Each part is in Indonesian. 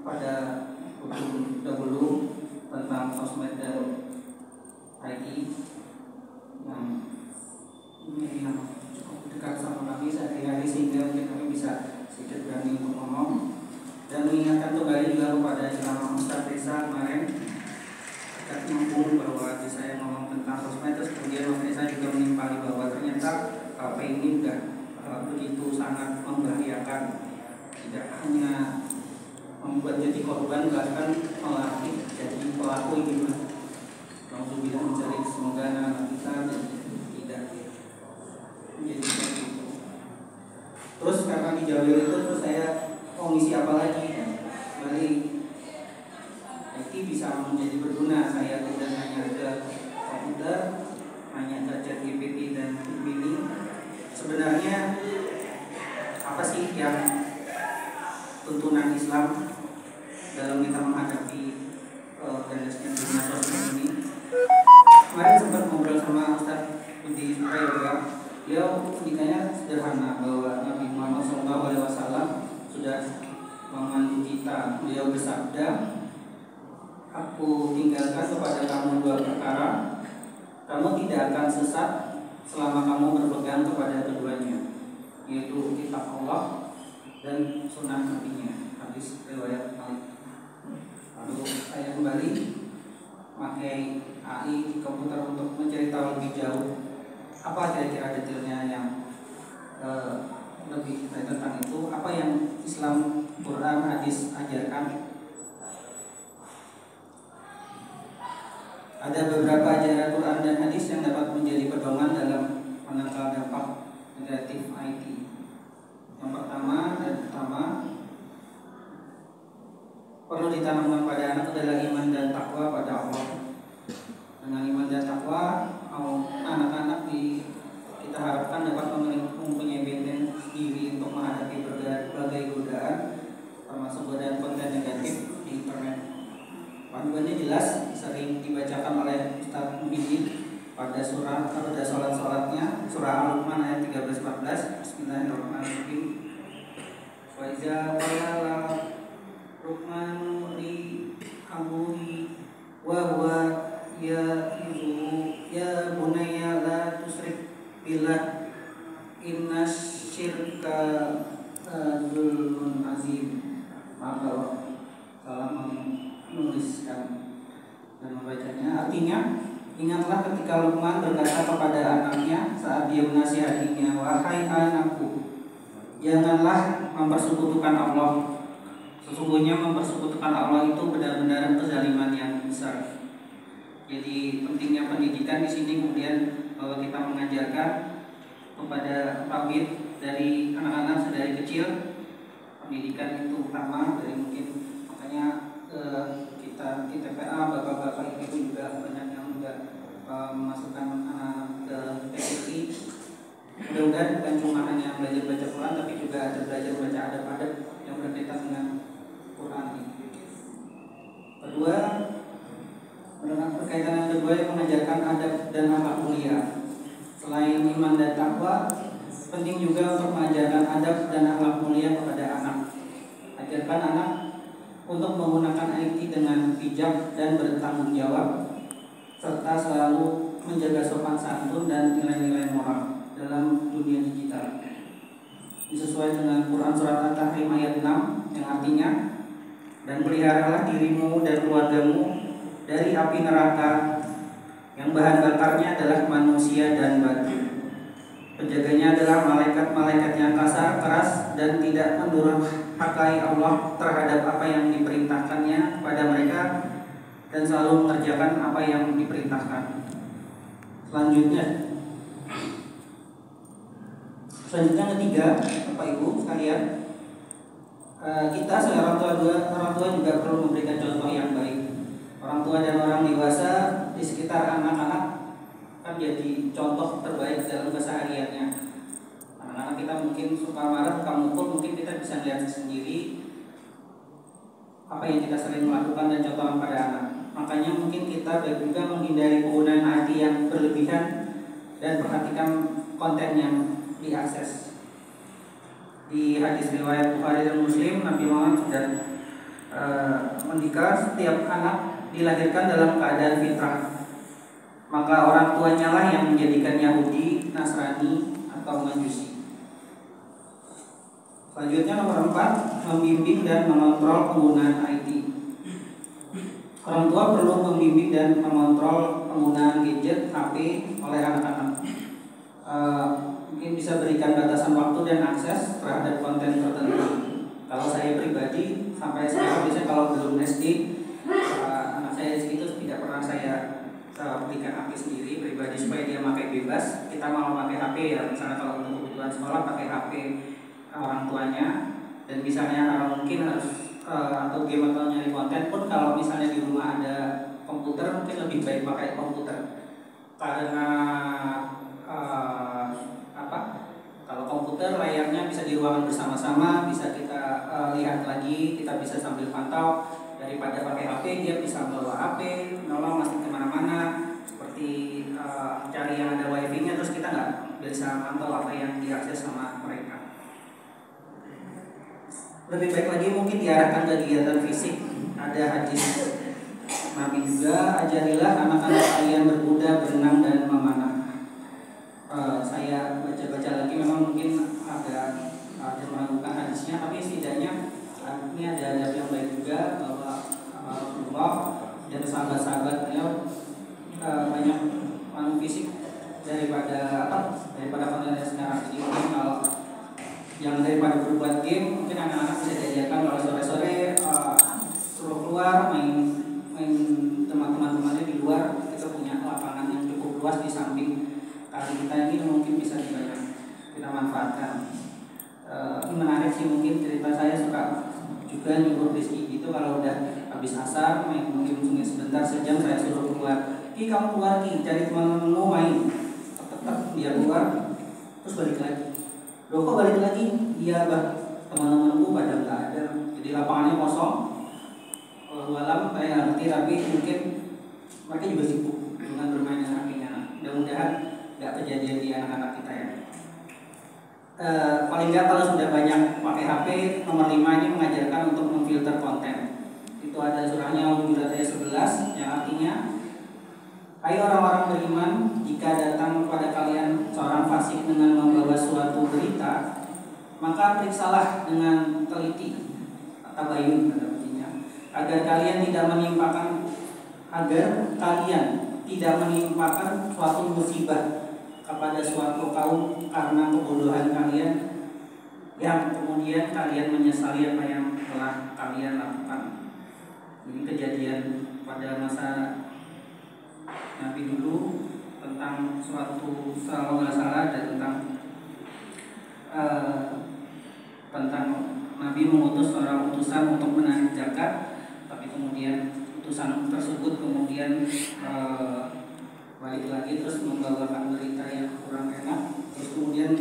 pada hukum dahulu tentang sosmed dan IT yang cukup dekat sama kami sehari-hari, sehingga mungkin kami bisa sedikit berani untuk ngomong dan mengingatkan kembali juga kepada ceramah Ustaz Reza kemarin terkait ngomong bahwa saya ngomong tentang sosmed, terus kemudian Mas Reza juga menimpali bahwa ternyata HP ini sudah begitu sangat membahayakan, tidak hanya membuat jadi korban, bahkan melatih jadi pelaku ini. Alhamdulillah mencari, semoga anak kita tidak menjadi seperti itu. Terus karena dijauhi itu, terus saya ngisi apa lagi ya? Kembali IT bisa menjadi berguna. Saya tidak hanya ke komputer, hanya ke ChatGPT dan Gemini. Sebenarnya apa sih yang tuntunan Islam dalam kita menghadapi gandasnya dunia sosial ini? Kemarin sempat ngobrol sama Ustaz Budi Prayoga. Beliau nikahnya sederhana bahwa Nabi Muhammad SAW sudah memandu kita. Beliau bersabda, "Aku tinggalkan kepada kamu dua perkara, kamu tidak akan sesat selama kamu berpegang kepada keduanya, yaitu kitab Allah dan sunnah Nabi-Nya." Hadis riwayat Malik. Lalu saya kembali pakai AI di komputer untuk mencari tahu lebih jauh apa kira-kira detailnya yang lebih tentang itu, apa yang Islam, Quran, hadis ajarkan. Ada beberapa ajaran Quran dan hadis yang dapat menjadi pedoman dalam menangkal dampak negatif IT. Yang pertama dan utama, perlu ditanamkan pada anak adalah iman dan takwa pada Allah. Dengan iman dan takwa, anak-anak kita harapkan dapat mempunyai benteng sendiri untuk menghadapi berbagai godaan, termasuk godaan konten negatif di internet. Panduannya jelas, sering dibacakan oleh Ustaz Muhyiddin pada sholat-sholatnya, surah Al-Luqman ayat 13-14. Bismillahirrahmanirrahim. Wa iza qala Luqman li abuhi wa huwa ya bunayya la tusyrik billah inna syirka zulmun azim. Maka salah menuliskan dan membacanya. Artinya, ingatlah ketika Luqman berkata kepada anaknya saat dia menasihatinya, "Wahai anakku, janganlah mempersekutukan Allah. Sesungguhnya mempersekutukan Allah itu benar-benar kezaliman yang besar." Jadi pentingnya pendidikan di sini kemudian bahwa kita mengajarkan kepada tauhid dari anak-anak sedari kecil. Pendidikan itu utama dari mungkin, makanya kita di TPA bapak-bapak ibu juga banyak yang juga memasukkan anak-anak ke PKI. Mudah-mudahan bukan cuma hanya belajar baca Quran, tapi juga ada belajar baca adab-adab yang berkaitan dengan Quran ini. Kedua, berkaitan yang kedua yang mengajarkan adab dan akhlak mulia. Selain iman dan takwa, penting juga untuk mengajarkan adab dan akhlak mulia kepada anak. Ajarkan anak untuk menggunakan IT dengan bijak dan bertanggung jawab, serta selalu menjaga sopan santun dan nilai-nilai moral dalam dunia digital. Sesuai dengan Quran surat At-Tahrim ayat 6 yang artinya, "Dan peliharalah dirimu dan keluargamu dari api neraka yang bahan bakarnya adalah manusia dan batu. Penjaganya adalah malaikat-malaikat yang kasar, keras, dan tidak mendurhakai Allah terhadap apa yang diperintahkannya kepada mereka, dan selalu mengerjakan apa yang diperintahkan." Selanjutnya ketiga, Bapak Ibu sekalian, kita seorang tua juga perlu memberikan contoh yang baik. Orang tua dan orang dewasa di sekitar anak-anak kan jadi contoh terbaik dalam kesehariannya. Anak-anak kita mungkin suka marah, suka mukul, mungkin kita bisa lihat sendiri apa yang kita sering melakukan dan contohkan pada anak. Makanya mungkin kita juga menghindari penggunaan IT yang berlebihan dan perhatikan konten yang diakses. Di hadis riwayat Bukhari dan Muslim, Nabi Muhammad sudah Jika setiap anak dilahirkan dalam keadaan fitrah, maka orang tuanya lah yang menjadikan Yahudi, Nasrani, atau Majusi. Selanjutnya nomor 4, membimbing dan mengontrol penggunaan IT. Orang tua perlu membimbing dan mengontrol penggunaan gadget, HP oleh anak-anak. Mungkin bisa berikan batasan waktu dan akses terhadap konten tertentu. Kalau saya pribadi sampai sekarang biasanya kalau belum SD, anak saya itu tidak pernah saya berikan HP sendiri pribadi supaya dia pakai bebas. Kita mau pakai HP ya, misalnya kalau untuk kebutuhan sekolah pakai HP orang tuanya, dan misalnya mungkin harus atau game atau nyari konten pun kalau misalnya di rumah ada komputer mungkin lebih baik pakai komputer karena kalau komputer layarnya bisa di ruangan bersama-sama, bisa kita lihat lagi, kita bisa sambil pantau. Daripada pakai HP, dia bisa bawa HP, nolong masih kemana-mana, seperti cari yang ada wifi-nya, terus kita nggak bisa mantau apa yang diakses sama mereka. Lebih baik lagi mungkin diarahkan ke kegiatan fisik. Ada hadis Nabi juga, ajarilah anak-anak kalian berkuda, berenang, dan memanah. Saya baca-baca lagi, memang mungkin agak meragukan hadisnya, tapi setidaknya ini ada adab yang baik juga bahwa Allah dan sahabat-sahabatnya banyak fisik daripada konten yang sekarang. Jadi mungkin kalau yang daripada berbuat game, mungkin anak-anak bisa diajarkan kalau sore-sore suruh keluar main teman-temannya di luar. Kita punya lapangan yang cukup luas di samping kali kita ini, mungkin bisa kita manfaatkan. Ini menarik sih, mungkin cerita saya suka juga nyuruh Rizky gitu, kalau udah habis asar main mungkin sebentar sejam saya suruh keluar. Ki kamu keluar Ki, cari teman-temanmu main. Tetap dia keluar, terus balik lagi. Loh kok balik lagi? Iya bah, teman-temanku pada nggak ada, jadi lapangannya kosong. Walau saya ngerti, tapi mungkin mereka juga sibuk dengan bermain dengan HP-nya. Mudah-mudahan nggak kejadian di anak-anak kita ya. Paling nggak kalau sudah banyak pakai HP, nomor 5 ini mengajarkan untuk memfilter konten. Itu ada surahnya Al-Hujurat ayat 11 yang artinya, hai orang-orang beriman, jika datang kepada kalian seorang fasik dengan membawa suatu berita, maka periksalah dengan teliti, tabayun pada artinya, agar kalian tidak menimpakan suatu musibah kepada suatu kaum karena kebodohan kalian, yang kemudian kalian menyesali apa yang telah kalian lakukan. Ini kejadian pada masa Nabi dulu tentang suatu, kalau nggak salah ada tentang Nabi mengutus seorang utusan untuk menarik zakat, tapi kemudian utusan tersebut kemudian balik lagi terus membawakan berita yang kurang enak. Terus kemudian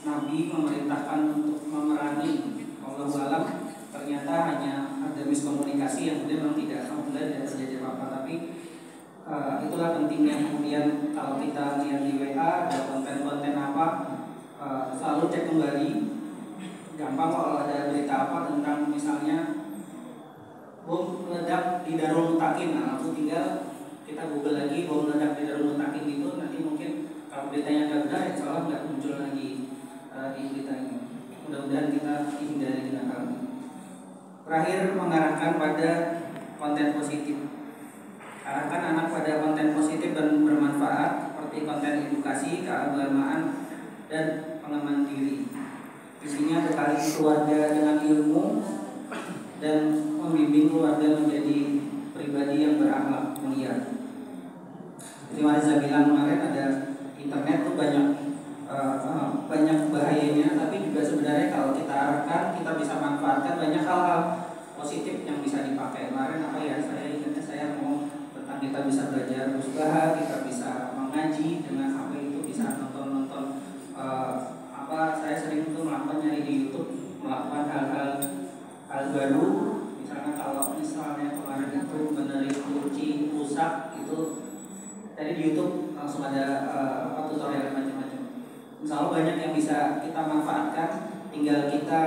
Nabi memerintahkan untuk memerangi. Allahu alam, ternyata hanya ada miskomunikasi yang kemudian tidak terjadi apa-apa. Tapi itulah pentingnya kemudian kalau kita lihat di WA ada konten-konten apa, selalu cek kembali. Gampang kalau ada berita apa tentang misalnya bom meledak di Darul Mutakin, nah langsung tinggal kita Google lagi bom meledak di Darul Mutakin itu, nanti mungkin kalau beritanya nggak benar, insya Allah nggak muncul lagi di berita ini. Mudah-mudahan kita hindari dengan hal ini. Terakhir, mengarahkan pada konten positif. Arahkan anak pada konten positif dan bermanfaat seperti konten edukasi, keagamaan, dan pengembangan diri. Isinya bekali keluarga dengan ilmu dan membimbing keluarga menjadi pribadi yang berakhlak mulia. Jadi mari saya bilang kemarin, ada internet tuh banyak bahayanya, tapi juga sebenarnya kalau kita arahkan, kita bisa manfaatkan banyak hal-hal positif yang bisa dipakai. Kemarin apa ya, saya mau tentang kita bisa belajar musbah, kita bisa mengaji dengan apa itu, bisa nonton saya sering tuh melakukan nyari di YouTube, melakukan hal-hal baru. Misalnya kemarin itu benerin kunci rusak, itu dari di YouTube langsung ada tutorial macam-macam. Insya Allah banyak yang bisa kita manfaatkan, tinggal kita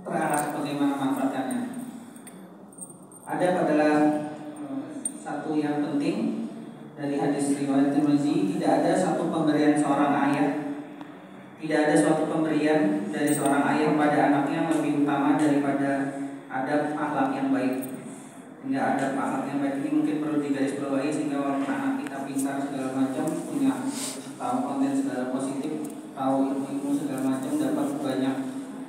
terarah bagaimana adab adalah satu yang penting dari hadis riwayat Tirmizi. Tidak ada satu pemberian seorang ayah, tidak ada suatu pemberian dari seorang ayah pada anaknya yang lebih utama daripada adab akhlak yang baik. Hingga adab akhlak yang baik ini mungkin perlu digarisbawahi, sehingga walaupun anak kita pintar segala macam, punya tahu konten segala positif, tahu ilmu segala macam, dapat banyak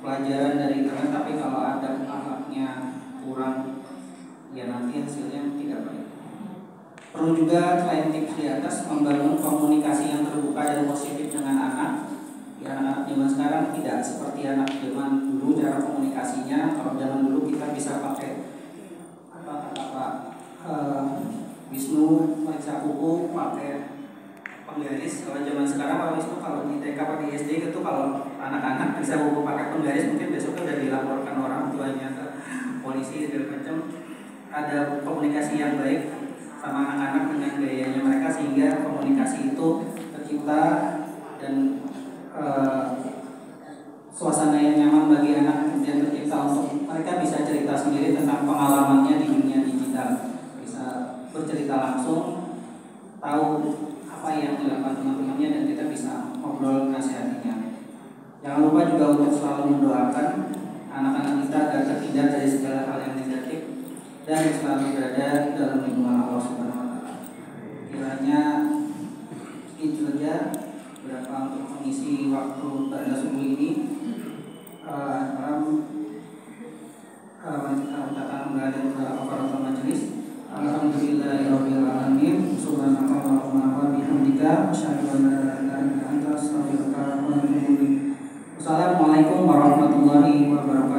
pelajaran dari internet, tapi kalau adab akhlaknya kurang, ya nanti hasilnya tidak baik. Perlu juga selain tips di atas membangun komunikasi yang terbuka dan positif dengan anak. Ya, anak-anak zaman sekarang tidak seperti anak zaman dulu cara komunikasinya. Kalau zaman dulu kita bisa pakai apa kata Pak Wisnu periksa buku pakai penggaris. Kalau zaman sekarang Pak Wisnu kalau di TK atau di SD itu kalau anak-anak bisa buku pakai penggaris, mungkin besok udah dilaporkan orang tuanya ke polisi segala macam. Ada komunikasi yang baik sama anak-anak dengan gayanya mereka, sehingga komunikasi itu tercipta dan suasana yang nyaman bagi anak kemudian tercipta untuk mereka bisa cerita sendiri tentang pengalamannya di dunia digital, bisa bercerita langsung, tahu apa yang dilakukan teman-temannya, dan kita bisa ngobrol nasihatinya. Jangan lupa juga untuk selalu mendoakan anak-anak kita agar terhindar dari segala hal yang negatif dan selalu berada dalam lindungan Allah Subhanahu wa Ta'ala. Kiranya itu saja berapa untuk mengisi waktu pada subuh ini. Kita akan berada dalam kafaratul majelis. Alhamdulillahirabbil alamin. Subhanakallahumma wa bihamdika asyhadu an la ilaha illa anta astaghfiruka wa atubu ilaik. Wassalamualaikum warahmatullahi wabarakatuh.